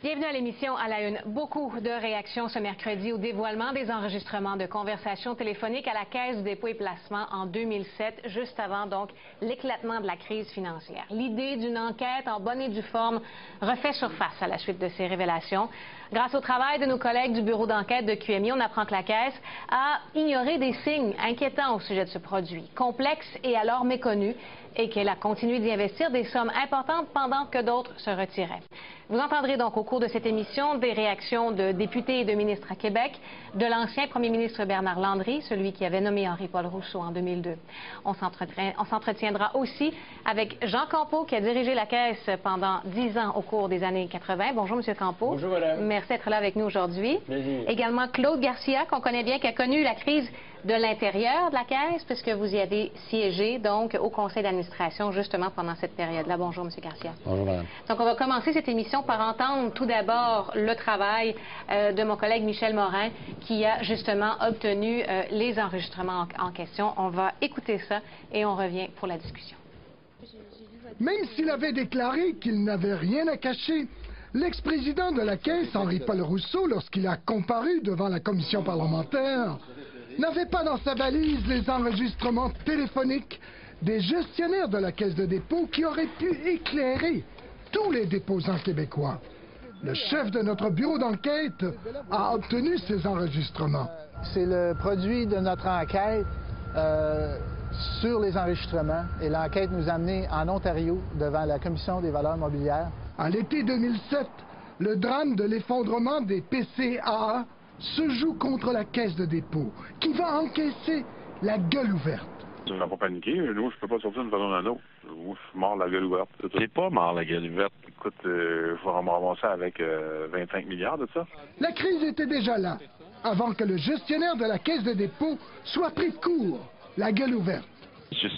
Bienvenue à l'émission À la Une. Beaucoup de réactions ce mercredi au dévoilement des enregistrements de conversations téléphoniques à la Caisse du dépôt et placement en 2007, juste avant donc l'éclatement de la crise financière. L'idée d'une enquête en bonne et due forme refait surface à la suite de ces révélations. Grâce au travail de nos collègues du bureau d'enquête de QMI, on apprend que la Caisse a ignoré des signes inquiétants au sujet de ce produit, complexe et alors méconnu, et qu'elle a continué d'y investir des sommes importantes pendant que d'autres se retiraient. Vous entendrez donc au cours de cette émission des réactions de députés et de ministres à Québec, de l'ancien premier ministre Bernard Landry, celui qui avait nommé Henri-Paul Rousseau en 2002. On s'entretiendra aussi avec Jean Campeau, qui a dirigé la Caisse pendant 10 ans au cours des années 80. Bonjour, M. Campeau. Bonjour, madame. Merci d'être là avec nous aujourd'hui. Plaisir. Également Claude Garcia, qu'on connaît bien, qui a connu la crise de l'intérieur de la Caisse, puisque vous y avez siégé, donc, au conseil d'administration, justement, pendant cette période-là. Bonjour, M. Garcia. Bonjour, madame. Donc, on va commencer cette émission par entendre tout d'abord le travail de mon collègue Michel Morin, qui a justement obtenu les enregistrements en question. On va écouter ça et on revient pour la discussion. Même s'il avait déclaré qu'il n'avait rien à cacher, l'ex-président de la Caisse, Henri-Paul Rousseau, lorsqu'il a comparu devant la commission parlementaire, n'avait pas dans sa valise les enregistrements téléphoniques des gestionnaires de la Caisse de dépôt qui auraient pu éclairer tous les déposants québécois. Le chef de notre bureau d'enquête a obtenu ces enregistrements. C'est le produit de notre enquête sur les enregistrements. Et l'enquête nous a amenés en Ontario devant la Commission des valeurs mobilières. À l'été 2007, le drame de l'effondrement des PCAA se joue contre la Caisse de dépôt, qui va encaisser la gueule ouverte. Je ne vais pas paniquer. Nous, je peux pas sortir d'une façon ou d'une autre. Moi, je suis mort la gueule ouverte. C'est pas mort la gueule ouverte. Écoute, je vais me ramasser avec 25 milliards de ça. La crise était déjà là, avant que le gestionnaire de la Caisse de dépôt soit pris de court, la gueule ouverte. It's just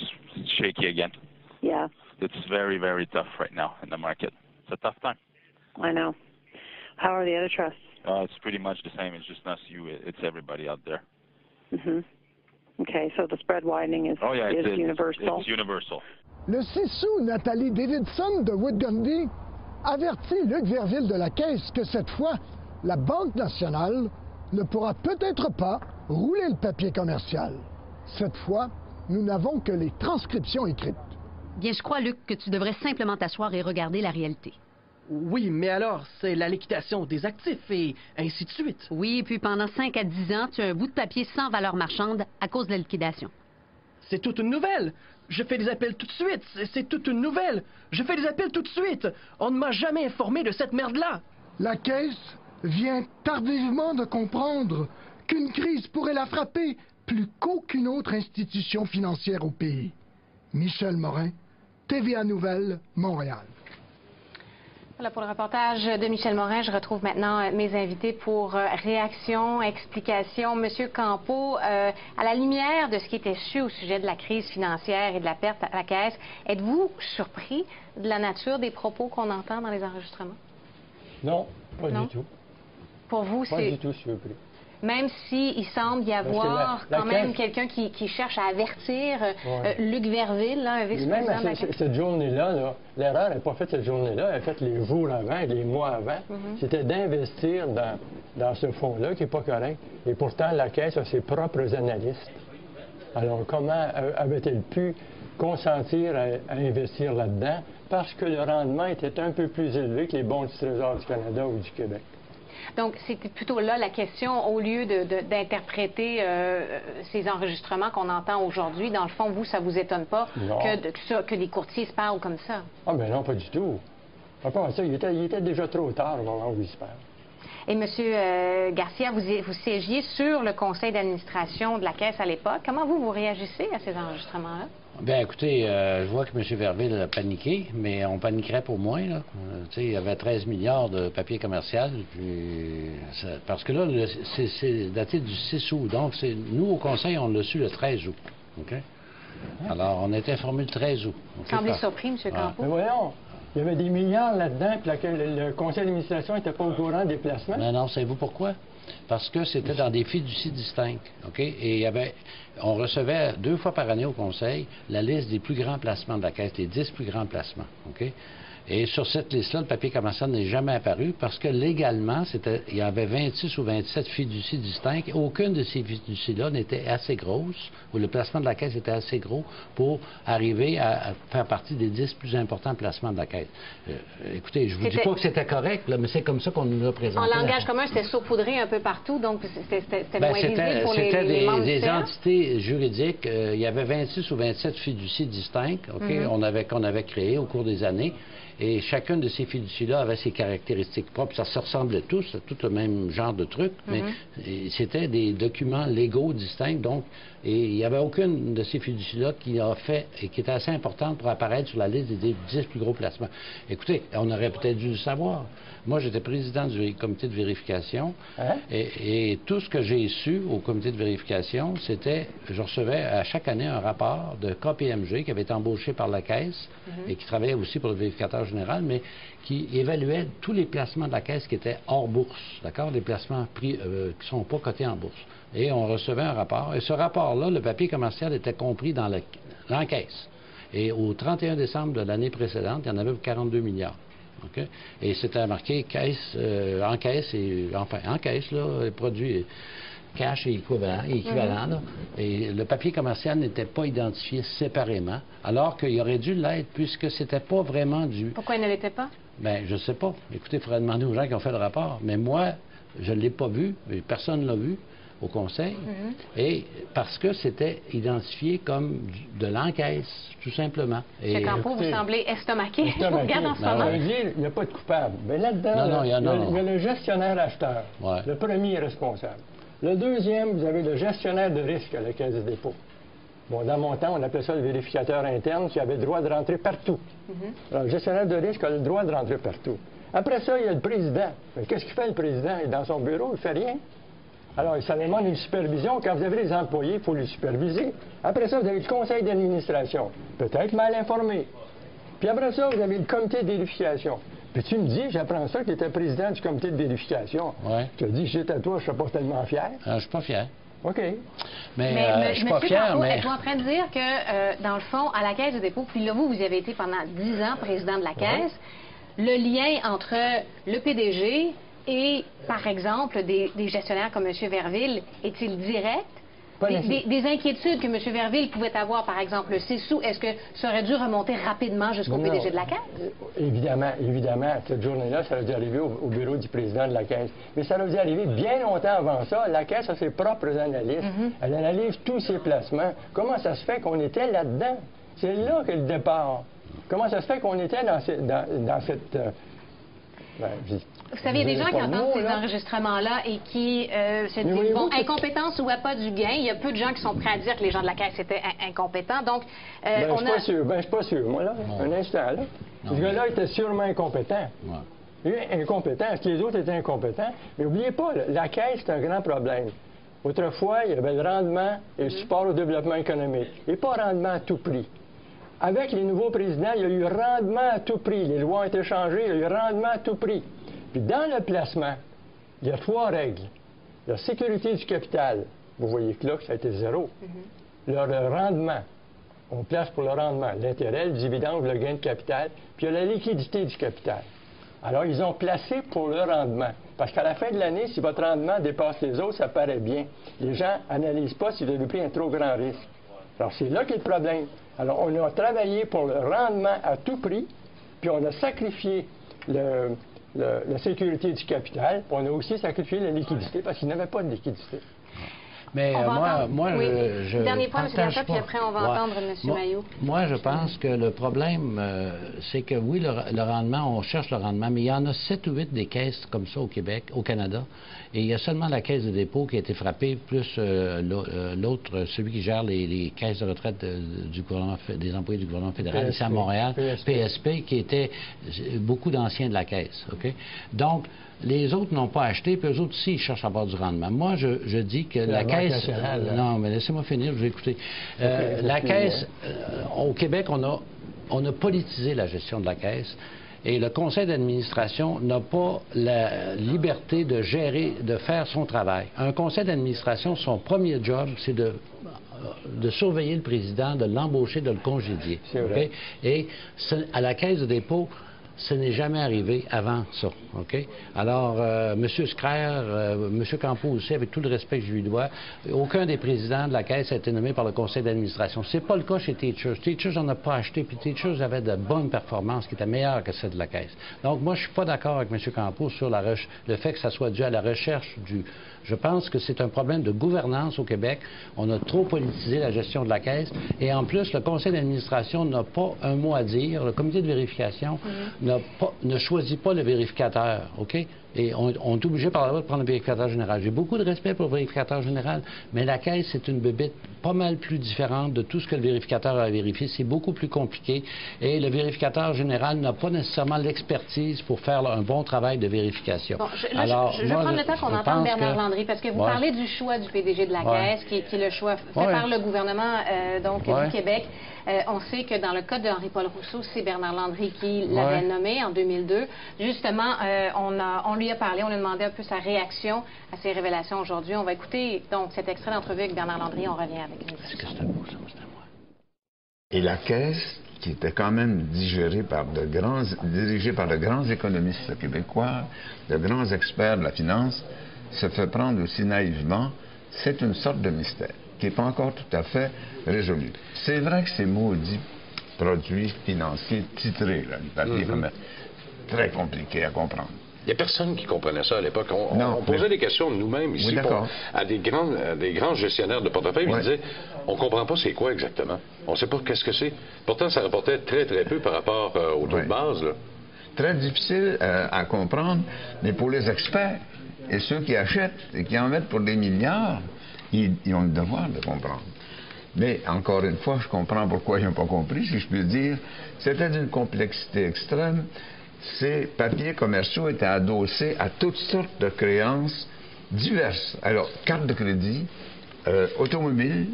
shaky again. Yeah, It's very, very tough right now in the market. It's a tough time. I know. How are the other trusts? It's pretty much the same. It's just not you. It's everybody out there. Mm-hmm. Okay, so the spread widening is, Oh, yeah, is it's universal. It's universal. Le 6 août, Nathalie Davidson de Wood Gundy avertit Luc Verville de la Caisse que cette fois, la Banque nationale ne pourra peut-être pas rouler le papier commercial. Cette fois, nous n'avons que les transcriptions écrites. Bien, je crois, Luc, que tu devrais simplement t'asseoir et regarder la réalité. Oui, mais alors, c'est la liquidation des actifs et ainsi de suite. Oui, puis pendant 5 à 10 ans, tu as un bout de papier sans valeur marchande à cause de la liquidation. C'est toute une nouvelle. Je fais des appels tout de suite. C'est toute une nouvelle. Je fais des appels tout de suite. On ne m'a jamais informé de cette merde-là. La Caisse vient tardivement de comprendre qu'une crise pourrait la frapper plus qu'aucune autre institution financière au pays. Michel Morin, TVA Nouvelles, Montréal. Voilà pour le reportage de Michel Morin. Je retrouve maintenant mes invités pour réaction, explication. Monsieur Campeau, à la lumière de ce qui était su au sujet de la crise financière et de la perte à la Caisse, êtes-vous surpris de la nature des propos qu'on entend dans les enregistrements? Non, pas Non? du tout. Pour vous, Pas c'est... du tout surpris. Même s'il semble y avoir la quand même Caisse- quelqu'un qui cherche à avertir Ouais. Luc Verville, là, un Même vice-président de la à Caisse. cette journée-là, là, l'erreur n'est pas faite cette journée-là, elle est faite les jours avant et les mois avant. C'était d'investir dans ce fonds-là qui n'est pas correct. Et pourtant, la Caisse a ses propres analystes. Alors, comment avait-elle pu consentir à investir là-dedans? Parce que le rendement était un peu plus élevé que les bons du Trésor du Canada ou du Québec. Donc, c'était plutôt là la question, au lieu d'interpréter ces enregistrements qu'on entend aujourd'hui. Dans le fond, vous, ça vous étonne pas Non. que les courtiers se parlent comme ça? Ah, ben non, pas du tout. À part ça, il était déjà trop tard au moment où il se parle. Et M. Garcia, vous siégiez sur le conseil d'administration de la Caisse à l'époque. Comment vous réagissez à ces enregistrements-là? Bien, écoutez, je vois que M. Verville a paniqué, mais on paniquerait pour moins, là. Tu sais, il y avait 13 milliards de papier commercial, puis parce que là, c'est daté du 6 août. Donc, nous, au Conseil, on l'a su le 13 août. OK? Alors, on a été informé le 13 août. Vous semblez surpris, M. Campeau? Mais voyons, il y avait des milliards là-dedans, puis le conseil d'administration n'était pas au courant des placements. Non, savez-vous pourquoi? parce que c'était dans des fiducies distinctes. OK? Et on recevait 2 fois par année au Conseil la liste des plus grands placements de la Caisse, les 10 plus grands placements. OK? Et sur cette liste-là, le papier commercial n'est jamais apparu parce que légalement, il y avait 26 ou 27 fiducies distinctes. Aucune de ces fiducies-là n'était assez grosse, ou le placement de la Caisse était assez gros pour arriver à faire partie des 10 plus importants placements de la Caisse. Écoutez, je ne vous dis pas que c'était correct, là, mais c'est comme ça qu'on nous l'a présenté. En langage commun, c'était saupoudré un peu partout, donc c'était moins visible pour les membres du CA. C'était des entités juridiques. Il y avait 26 ou 27 fiducies distinctes qu'on avait créées au cours des années. Et chacune de ces fiducies-là avait ses caractéristiques propres. Ça se ressemblait tous, c'était tout le même genre de truc, mais c'était des documents légaux distincts. Donc, et il n'y avait aucune de ces fiducies-là qui a fait et qui était assez importante pour apparaître sur la liste des 10 plus gros placements. Écoutez, on aurait peut-être dû le savoir. Moi, j'étais président du comité de vérification et tout ce que j'ai su au comité de vérification, c'était, je recevais à chaque année un rapport de KPMG qui avait été embauché par la Caisse et qui travaillait aussi pour le vérificateur général, mais qui évaluait tous les placements de la Caisse qui étaient hors bourse, d'accord? Les placements qui ne sont pas cotés en bourse. Et on recevait un rapport. Et ce rapport-là, le papier commercial était compris dans l'encaisse. Et au 31 décembre de l'année précédente, il y en avait pour 42 milliards. Okay? Et c'était marqué caisse, en caisse, là, produit cash et équivalent. Là. Et le papier commercial n'était pas identifié séparément, alors qu'il aurait dû l'être, puisque c'était pas vraiment du... Pourquoi il ne l'était pas? Bien, je ne sais pas. Écoutez, il faudrait demander aux gens qui ont fait le rapport. Mais moi, je ne l'ai pas vu, personne ne l'a vu au Conseil, et parce que c'était identifié comme de l'encaisse, tout simplement. M. Campeau, vous semblez estomaqué. Je vous regarde en ce moment. Il n'y a pas de coupable. Mais là-dedans, il y a le gestionnaire-acheteur. Ouais. Le premier est responsable. Le deuxième, vous avez le gestionnaire de risque à la Caisse des dépôts. Bon, dans mon temps, on appelait ça le vérificateur interne qui avait le droit de rentrer partout. Alors, le gestionnaire de risque a le droit de rentrer partout. Après ça, il y a le président. Mais qu'est-ce qu'il fait, le président? Il est dans son bureau, il ne fait rien. Alors, ça demande une supervision. Quand vous avez les employés, il faut les superviser. Après ça, vous avez le conseil d'administration, peut-être mal informé. Puis après ça, vous avez le comité de vérification. Puis tu me dis, j'apprends ça, que tu étais président du comité de vérification. Ouais. Je te dis, j'étais à toi, je ne suis pas tellement fier. Je ne suis pas fier. OK. Mais je suis pas fier, mais... Êtes-vous en train de dire que, dans le fond, à la Caisse de dépôt, puis là, vous avez été pendant 10 ans président de la Caisse, le lien entre le PDG et, par exemple, des gestionnaires comme M. Verville, est-il direct? Des inquiétudes que M. Verville pouvait avoir, par exemple, le 6 sous, est-ce que ça aurait dû remonter rapidement jusqu'au PDG de la Caisse? Évidemment, cette journée-là, ça aurait dû arriver au bureau du président de la Caisse. Mais ça aurait dû arriver bien longtemps avant ça. La Caisse a ses propres analystes. Elle analyse tous ses placements. Comment ça se fait qu'on était là-dedans? C'est là qu'est le départ. Comment ça se fait qu'on était dans cette... Vous savez, il y a des gens qui entendent ces enregistrements-là et qui se disent, bon, incompétence ou pas du gain. Il y a peu de gens qui sont prêts à dire que les gens de la Caisse étaient incompétents. Donc, je suis pas sûr. Moi, là, un instant, là. Ce gars-là était sûrement incompétent. Il est incompétent. Est-ce que les autres étaient incompétents? Mais n'oubliez pas, la Caisse, c'est un grand problème. Autrefois, il y avait le rendement et le support au développement économique. Et pas rendement à tout prix. Avec les nouveaux présidents, il y a eu rendement à tout prix. Les lois ont été changées, il y a eu rendement à tout prix. Puis dans le placement, il y a 3 règles. La sécurité du capital, vous voyez que là, ça a été 0. Le rendement, on place pour le rendement l'intérêt, le dividende, le gain de capital, puis il y a la liquidité du capital. Alors, ils ont placé pour le rendement. Parce qu'à la fin de l'année, si votre rendement dépasse les autres, ça paraît bien. Les gens n'analysent pas si vous avez pris un trop grand risque. Alors, c'est là qu'est le problème. Alors, on a travaillé pour le rendement à tout prix, puis on a sacrifié la sécurité du capital, puis on a aussi sacrifié la liquidité, parce qu'il n'y avait pas de liquidité. Mais Dernier point, M. Lata, puis après, on va entendre M. Mailloux. Moi, je pense que le problème, c'est que oui, le rendement, on cherche le rendement, mais il y en a 7 ou 8 des caisses comme ça au Québec, au Canada, et il y a seulement la Caisse de dépôt qui a été frappée, plus l'autre, celui qui gère les caisses de retraite du gouvernement, des employés du gouvernement fédéral, ici à Montréal, PSP, qui étaient beaucoup d'anciens de la Caisse. OK? Donc, les autres n'ont pas acheté, puis eux autres aussi, ils cherchent à avoir du rendement. Moi, je dis que la Caisse... Non, mais laissez-moi finir, je vais écouter. La Caisse, au Québec, on a politisé la gestion de la Caisse. Et le conseil d'administration n'a pas la liberté de gérer, de faire son travail. Un conseil d'administration, son premier job, c'est de surveiller le président, de l'embaucher, de le congédier. Okay? Et à la Caisse de dépôt, ce n'est jamais arrivé avant ça. Okay? Alors, M. Scrère, M. Campeau aussi, avec tout le respect que je lui dois, aucun des présidents de la Caisse a été nommé par le conseil d'administration. Ce n'est pas le cas chez Teachers. Teachers, on n'a pas acheté, puis Teachers avait de bonnes performances qui étaient meilleures que celles de la Caisse. Donc, moi, je ne suis pas d'accord avec M. Campeau sur le fait que ça soit dû à la recherche du... Je pense que c'est un problème de gouvernance au Québec. On a trop politisé la gestion de la Caisse. Et en plus, le conseil d'administration n'a pas un mot à dire. Le comité de vérification ne choisit pas le vérificateur. OK? Et on est obligé par la loi de prendre le vérificateur général. J'ai beaucoup de respect pour le vérificateur général, mais la Caisse, c'est une bébête pas mal plus différente de tout ce que le vérificateur a vérifié. C'est beaucoup plus compliqué. Et le vérificateur général n'a pas nécessairement l'expertise pour faire un bon travail de vérification. Bon, je vais prendre le temps qu'on entende Bernard Landry, parce que vous parlez du choix du PDG de la Caisse, qui est le choix fait par le gouvernement du Québec. On sait que dans le cas d'Henri-Paul Rousseau, c'est Bernard Landry qui l'avait nommé en 2002. Justement, on lui a parlé, on lui a demandé un peu sa réaction à ces révélations aujourd'hui. On va écouter donc cet extrait d'entrevue avec Bernard Landry. On revient avec une discussion. Et la Caisse, qui était quand même dirigée par de grands économistes québécois, de grands experts de la finance, se fait prendre aussi naïvement. C'est une sorte de mystère qui n'est pas encore tout à fait résolu. C'est vrai que ces maudits produits financiers titrés, là, du papier très compliqué à comprendre. Il n'y a personne qui comprenait ça à l'époque. On posait des questions nous-mêmes ici à des grands gestionnaires de portefeuille. Ils disaient, on ne comprend pas c'est quoi exactement. On ne sait pas qu'est-ce que c'est. Pourtant, ça rapportait très, très peu par rapport au taux de base. Là. Très difficile à comprendre, mais pour les experts et ceux qui achètent et qui en mettent pour des milliards, ils ont le devoir de comprendre. Mais, encore une fois, je comprends pourquoi ils n'ont pas compris, si je peux dire. C'était d'une complexité extrême. Ces papiers commerciaux étaient adossés à toutes sortes de créances diverses. Alors, carte de crédit, automobile,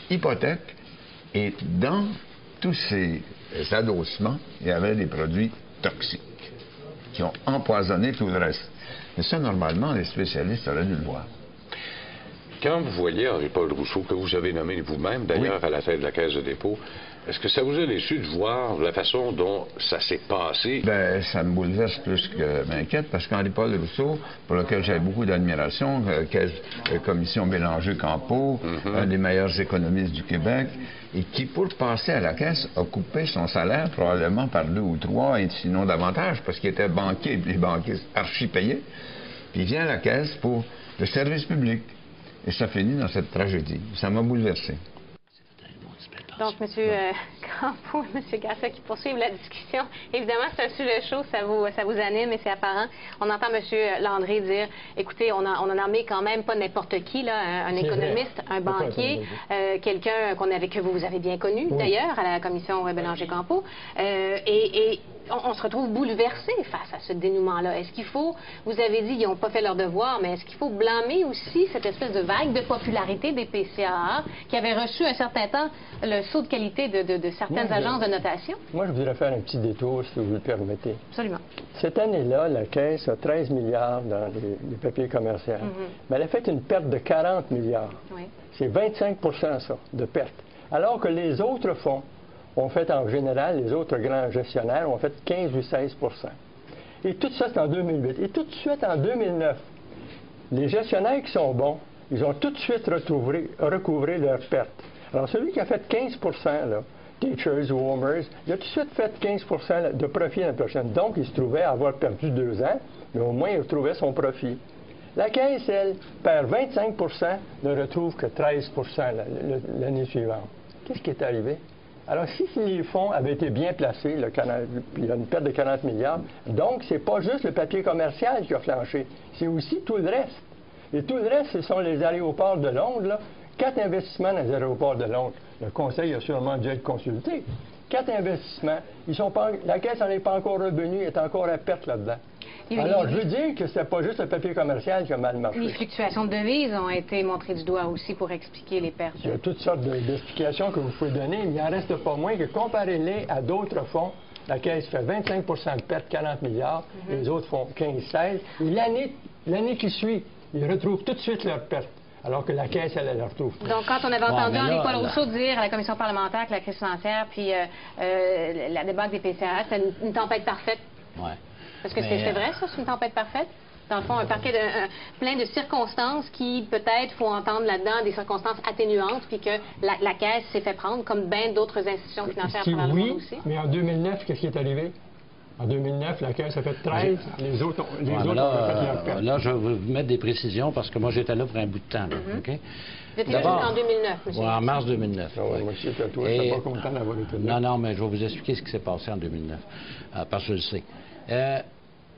hypothèque, et dans tous ces adossements, il y avait des produits toxiques qui ont empoisonné tout le reste. Mais ça, normalement, les spécialistes auraient dû le voir. Quand vous voyez Henri-Paul Rousseau, que vous avez nommé vous-même, d'ailleurs, à la tête de la Caisse de dépôt, est-ce que ça vous a déçu de voir la façon dont ça s'est passé? Bien, ça me bouleverse plus que m'inquiète, parce qu'Henri-Paul Rousseau, pour lequel j'avais beaucoup d'admiration, commission Bélanger-Campeau, un des meilleurs économistes du Québec, et qui, pour passer à la Caisse, a coupé son salaire probablement par 2 ou 3, et sinon davantage, parce qu'il était banquier, les banquiers archi-payés, puis il vient à la Caisse pour le service public. Et ça finit dans cette tragédie. Ça m'a bouleversé. Donc, M. Campeau et M. Garcia qui poursuivent la discussion. Évidemment, c'est un sujet chaud, ça vous anime et c'est apparent. On entend M. Landry dire, écoutez, on a nommé quand même pas n'importe qui, là, un économiste, un banquier, quelqu'un que vous avez bien connu, d'ailleurs, à la commission Bélanger-Campeau. Et on se retrouve bouleversé face à ce dénouement-là. Est-ce qu'il faut, vous avez dit, ils n'ont pas fait leur devoir, mais est-ce qu'il faut blâmer aussi cette espèce de vague de popularité des PCAA qui avait reçu un certain temps le saut de qualité de certaines agences de notation? Moi, je voudrais faire un petit détour, si vous le permettez. Absolument. Cette année-là, la Caisse a 13 milliards dans les papiers commerciaux. Mais elle a fait une perte de 40 milliards. C'est 25 ça, de perte. Alors que les autres fonds ont fait en général, les autres grands gestionnaires ont fait 15 ou 16 Et tout ça, c'est en 2008. Et tout de suite, en 2009, les gestionnaires qui sont bons, ils ont tout de suite recouvré leurs pertes. Alors, celui qui a fait 15 là, Teachers ou Homers, il a tout de suite fait 15 de profit l'année prochaine. Donc, il se trouvait avoir perdu 2 ans, mais au moins, il retrouvait son profit. La Caisse, elle, perd 25 ne retrouve que 13 l'année suivante. Qu'est-ce qui est arrivé? Alors, si les fonds avaient été bien placés, il y a une perte de 40 milliards, donc, c'est pas juste le papier commercial qui a flanché, c'est aussi tout le reste. Et tout le reste, ce sont les aéroports de Londres, là. 4 investissements dans les aéroports de Londres. Le Conseil a sûrement dû être consulté. 4 investissements. La Caisse n'en est pas encore revenue, elle est encore à perte là-dedans. Alors, je veux dire que ce n'est pas juste le papier commercial qui a mal marché. Les fluctuations de devises ont été montrées du doigt aussi pour expliquer les pertes. Il y a toutes sortes d'explications que vous pouvez donner, mais il n'en reste pas moins que comparez-les à d'autres fonds. La Caisse fait 25 de perte, 40 milliards. Les autres font 15-16. Et l'année qui suit, ils retrouvent tout de suite leur perte. Alors que la Caisse, elle la retrouve. Donc, quand on avait entendu Henri-Paul Rousseau dire à la commission parlementaire que la crise financière puis la débâcle des PCA, c'était une tempête parfaite. Oui. Est-ce que c'est vrai, ça, c'est une tempête parfaite? Dans le fond, un paquet plein de circonstances qui, peut-être, faut entendre là-dedans des circonstances atténuantes, puis que la Caisse s'est fait prendre, comme bien d'autres institutions financières à travers le monde aussi. Mais en 2009, qu'est-ce qui est arrivé? En 2009, la Caisse a fait 13, les autres ont fait leur perte. Là, je vais vous mettre des précisions parce que moi, j'étais là pour un bout de temps. OK? Vous étiez là en 2009, monsieur. Oui, en mars 2009. Moi aussi, toi, je n'étais pas content d'avoir été là. Non, mais je vais vous expliquer ce qui s'est passé en 2009, parce que je le sais.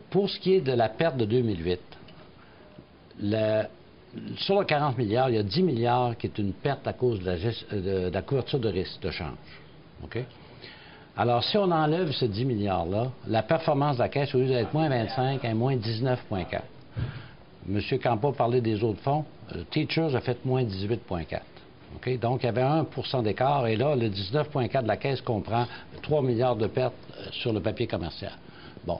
Pour ce qui est de la perte de 2008, sur les 40 milliards, il y a 10 milliards qui est une perte à cause de la couverture de risque de change. OK? Alors, si on enlève ces 10 milliards-là, la performance de la Caisse, au lieu d'être moins 25, est moins 19,4. M. Campo parlait des autres fonds. Teachers a fait moins 18,4. Okay? Donc, il y avait 1 % d'écart. Et là, le 19,4 de la Caisse comprend 3 milliards de pertes sur le papier commercial. Bon,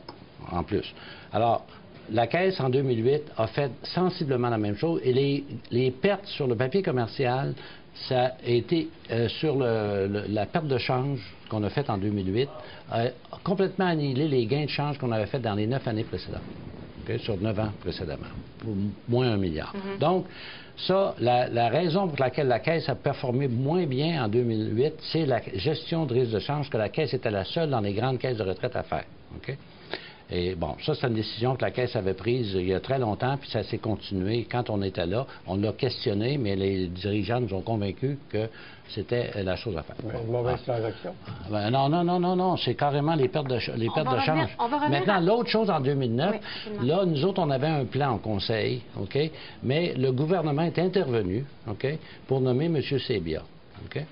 en plus. Alors, la Caisse, en 2008, a fait sensiblement la même chose. Et les pertes sur le papier commercial, ça a été sur la perte de change qu'on a faite en 2008, a complètement annihilé les gains de change qu'on avait fait dans les 9 années précédentes, okay, sur 9 ans précédemment, pour moins 1 milliard. Donc, ça, la raison pour laquelle la Caisse a performé moins bien en 2008, c'est la gestion de risque de change, que la Caisse était la seule dans les grandes caisses de retraite à faire. Okay? Et bon, ça, c'est une décision que la Caisse avait prise il y a très longtemps, puis ça s'est continué. Quand on était là, on l'a questionné, mais les dirigeants nous ont convaincus que c'était la chose à faire. Une mauvaise transaction? Non, c'est carrément les pertes de change. Maintenant, l'autre chose en 2009, là, nous autres, on avait un plan au Conseil, OK? Mais le gouvernement est intervenu, OK, pour nommer M. Sebia, OK?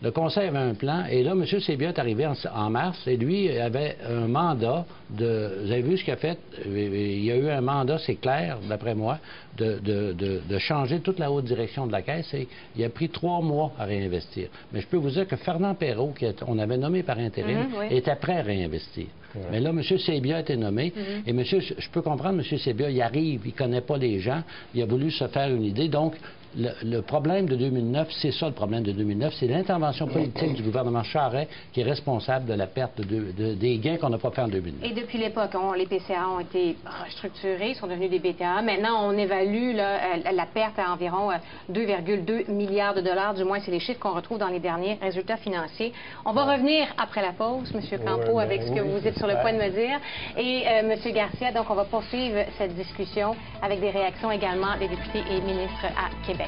Le Conseil avait un plan, et là, M. Sebia est arrivé en mars, et lui avait un mandat de... Vous avez vu ce qu'il a fait? Il y a eu un mandat, c'est clair, d'après moi, de changer toute la haute direction de la Caisse, et il a pris 3 mois à réinvestir. Mais je peux vous dire que Fernand Perrault, qu'on avait nommé par intérim, était prêt à réinvestir. Mais là, M. Sebia a été nommé, et je peux comprendre, M. Sebia, il arrive, il ne connaît pas les gens, il a voulu se faire une idée, donc... Le problème de 2009, c'est ça le problème de 2009, c'est l'intervention politique du gouvernement Charest qui est responsable de la perte des gains qu'on n'a pas fait en 2009. Et depuis l'époque, les PCA ont été restructurés, sont devenus des BTA. Maintenant, on évalue la perte à environ 2,2 milliards de dollars, du moins c'est les chiffres qu'on retrouve dans les derniers résultats financiers. On va revenir après la pause, M. Campo, avec ce que vous êtes sur le point de me dire. Et M. Garcia, donc on va poursuivre cette discussion avec des réactions également des députés et ministres à Québec.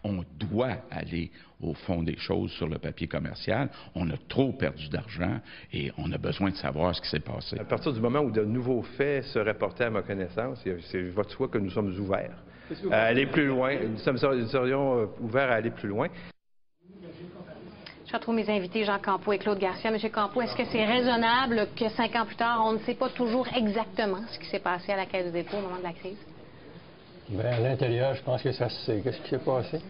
On doit aller au fond des choses sur le papier commercial. On a trop perdu d'argent et on a besoin de savoir ce qui s'est passé. À partir du moment où de nouveaux faits seraient portés à ma connaissance, c'est votre choix que nous sommes ouverts à aller plus loin. Nous serions ouverts à aller plus loin. Je retrouve mes invités, Jean Campo et Claude Garcia. Monsieur Campo, est-ce que c'est raisonnable que 5 ans plus tard, on ne sait pas toujours exactement ce qui s'est passé à la Caisse du dépôt au moment de la crise? Bien, à l'intérieur, je pense que ça se sait. Qu'est-ce qui s'est passé?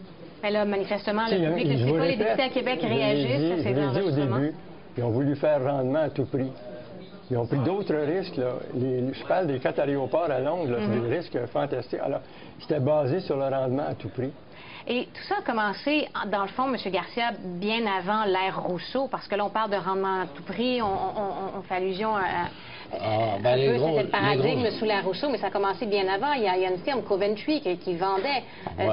Bien là, manifestement, le public ne sait pas. Les députés à Québec réagissent à ces enregistrements. Au début, ils ont voulu faire rendement à tout prix. Ils ont pris d'autres risques. Là. Je parle des 4 aéroports à Londres, c'est des risques fantastiques. Alors, c'était basé sur le rendement à tout prix. Et tout ça a commencé, dans le fond, M. Garcia, bien avant l'ère Rousseau, parce que là, on parle de rendement à tout prix, on fait allusion à c'était le paradigme sous l'ère Rousseau, mais ça a commencé bien avant. Il y a une firme, Coventry, qui vendait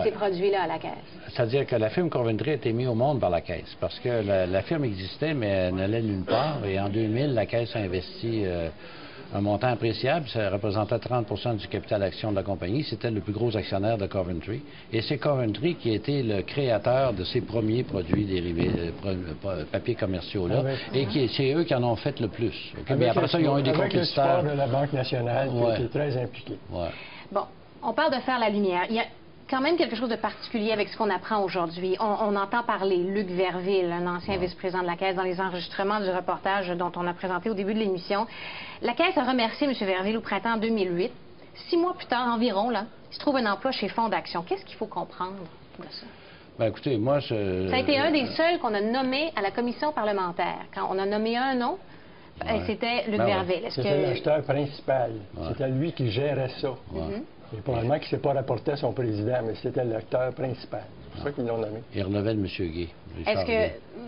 ces produits-là à la Caisse. C'est-à-dire que la firme Coventry a été mise au monde par la Caisse, parce que la firme existait, mais elle n'allait nulle part. Et en 2000, la Caisse a investi un montant appréciable. Ça représentait 30 du capital action de la compagnie. C'était le plus gros actionnaire de Coventry. Et c'est Coventry qui était le créateur de ces premiers produits dérivés, papiers commerciaux-là. Et c'est eux qui en ont fait le plus. Okay? Mais après ça, ils ont eu des compétiteurs. Avec le support de la Banque nationale qui était très impliqué. Bon, on parle de faire la lumière. Il y a quand même quelque chose de particulier avec ce qu'on apprend aujourd'hui. On entend parler Luc Verville, un ancien vice-président de la Caisse, dans les enregistrements du reportage dont on a présenté au début de l'émission. La Caisse a remercié M. Verville au printemps 2008 6 mois plus tard environ, là, il se trouve un emploi chez Fonds d'Action. Qu'est-ce qu'il faut comprendre de ça? Bien, écoutez, moi, Ça a été un des seuls qu'on a nommé à la commission parlementaire. Quand on a nommé un nom, c'était Luc Verville. C'était l'acheteur principal. C'était lui qui gérait ça. Et probablement qu'il ne s'est pas rapporté à son président, mais c'était l'acteur principal. C'est pour ça qu'ils l'ont nommé. Il relevait de M. Gay.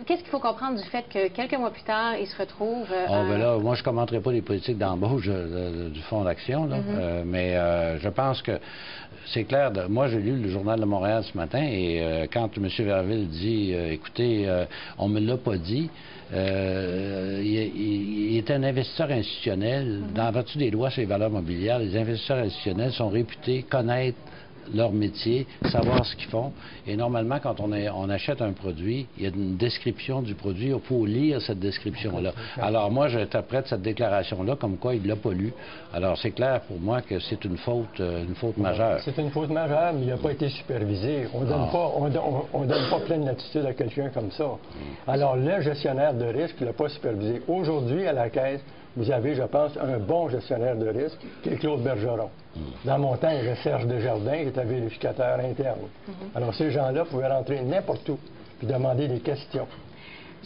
Qu'est-ce qu'il faut comprendre du fait que quelques mois plus tard, il se retrouve... là, moi, je ne commenterai pas les politiques d'embauche du Fonds d'Action, mais je pense que c'est clair. Moi, j'ai lu le Journal de Montréal ce matin, et quand M. Verville dit, écoutez, on ne me l'a pas dit, il est un investisseur institutionnel. Dans vertu des lois sur les valeurs mobilières, les investisseurs institutionnels sont réputés connaître leur métier, savoir ce qu'ils font. Et normalement, quand on achète un produit, il y a une description du produit. Il faut lire cette description-là. Alors moi, j'interprète cette déclaration-là comme quoi il ne l'a pas lu. Alors c'est clair pour moi que c'est une faute majeure. C'est une faute majeure, mais il n'a pas été supervisé. On ne donne pas pleine latitude à quelqu'un comme ça. Alors le gestionnaire de risque ne l'a pas supervisé. Aujourd'hui, à la Caisse, vous avez, je pense, un bon gestionnaire de risque, qui est Claude Bergeron. Dans mon temps, il y avait Serge Desjardins, qui était vérificateur interne. Alors, ces gens-là pouvaient rentrer n'importe où, puis demander des questions.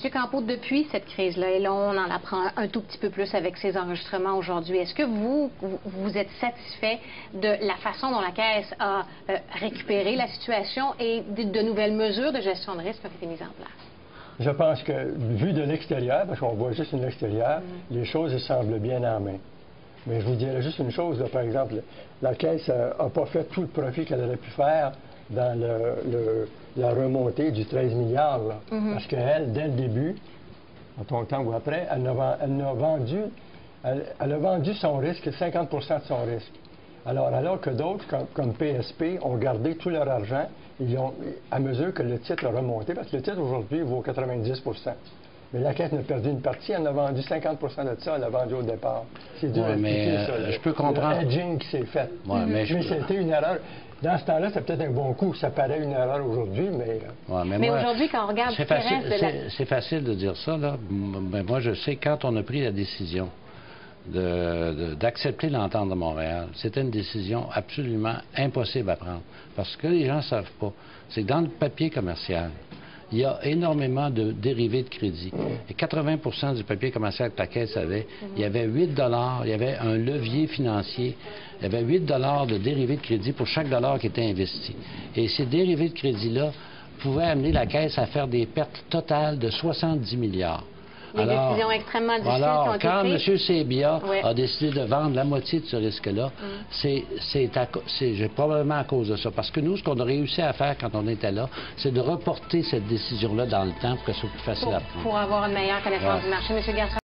M. Campeau, depuis cette crise-là, et là, on en apprend un tout petit peu plus avec ces enregistrements aujourd'hui, est-ce que vous êtes satisfait de la façon dont la Caisse a récupéré la situation et de nouvelles mesures de gestion de risque ont été mises en place? Je pense que, vu de l'extérieur, parce qu'on voit juste de l'extérieur, les choses semblent bien en main. Mais je vous dirais juste une chose, là, par exemple, la Caisse n'a pas fait tout le profit qu'elle aurait pu faire dans la remontée du 13 milliards. Là, parce qu'elle, dès le début, en ton temps ou après, elle a vendu son risque, 50 de son risque. Alors que d'autres, comme PSP, ont gardé tout leur argent, à mesure que le titre a remonté, parce que le titre aujourd'hui vaut 90 mais la Caisse a perdu une partie, elle a vendu 50 de ça, elle a vendu au départ. C'est dur à expliquer, ça. Je peux comprendre. C'est le hedging qui s'est fait. Mais c'était une erreur. Dans ce temps-là, c'est peut-être un bon coup. Ça paraît une erreur aujourd'hui, mais... mais aujourd'hui, quand on regarde ce qui reste de la... C'est facile de dire ça, là. Mais moi, je sais, quand on a pris la décision d'accepter l'entente de Montréal, c'était une décision absolument impossible à prendre. Parce que les gens ne savent pas. C'est que dans le papier commercial, il y a énormément de dérivés de crédit. Et 80 du papier commercial que la Caisse avait, il y avait 8 $, il y avait un levier financier, il y avait 8 $ de dérivés de crédit pour chaque dollar qui était investi. Et ces dérivés de crédit-là pouvaient amener la Caisse à faire des pertes totales de 70 milliards. Des décisions extrêmement difficiles qui ont été quand prises. M. Sebia a décidé de vendre la moitié de ce risque-là, c'est probablement à cause de ça. Parce que nous, ce qu'on a réussi à faire quand on était là, c'est de reporter cette décision-là dans le temps pour que ce soit plus facile à prendre. Pour avoir une meilleure connaissance du marché. M. Garçon.